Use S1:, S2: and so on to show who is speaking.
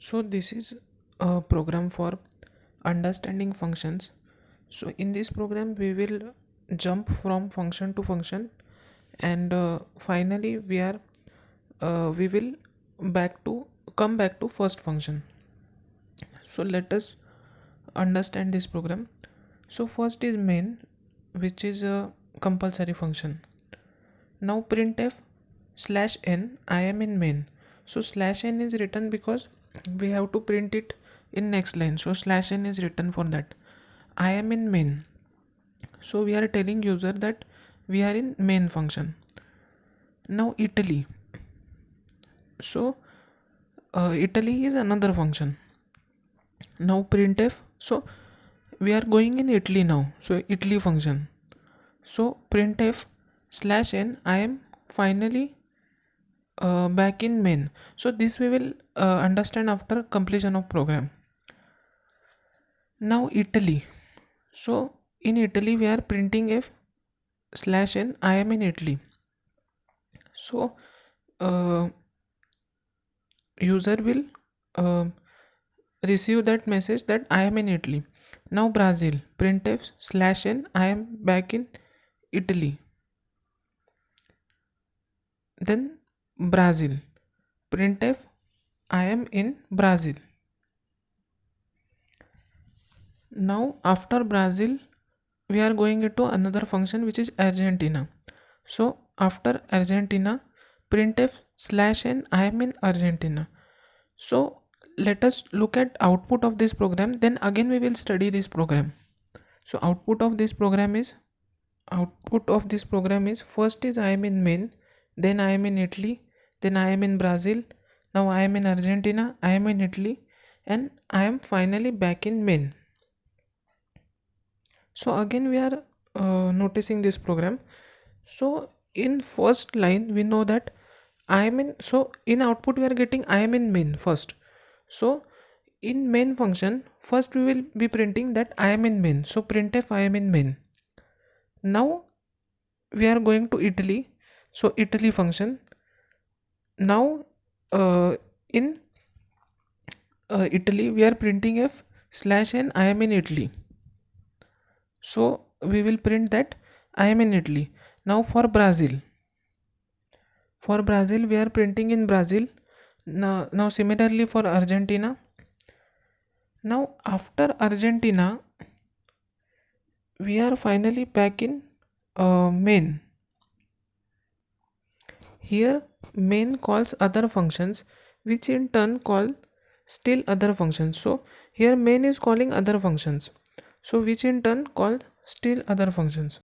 S1: So this is a program for understanding functions. So in this program we will jump from function to function, and finally we will back to come back to first function. So let us understand this program. So first is main, which is a compulsory function. Now printf slash n, I am in main. So slash n is written because we have to print it in next line. So slash n is written for that. I am in main. So we are telling user that we are in main function. Now Italy. So Italy is another function. Now printf. So we are going in Italy now. So Italy function. So printf slash n, I am finally back in main. So this we will understand after completion of program. Now Italy. So in Italy we are printing f slash n, I am in Italy. So uh, user will uh, receive that message that I am in Italy. Now Brazil, printf slash n, I am back in Italy. Then Brazil, printf I am in Brazil. Now after Brazil we are going into another function which is Argentina. So after Argentina, printf slash n, I am in Argentina. So let us look at output of this program, then again we will study this program. So output of this program is first is I am in main, then I am in Italy, then I am in Brazil, now I am in Argentina, I am in Italy, and I am finally back in main. So again we are noticing this program. So in first line we know that I am in, so in output we are getting I am in main first. So in main function first we will be printing that I am in main. So printf I am in main. Now we are going to Italy. So Italy function. Now in Italy we are printing f slash n, I am in Italy. So we will print that I am in Italy. Now for Brazil. For Brazil we are printing in Brazil. Now similarly for Argentina. Now after Argentina we are finally back in main. Here main calls other functions which in turn call still other functions. So here main is calling other functions, so which in turn call still other functions.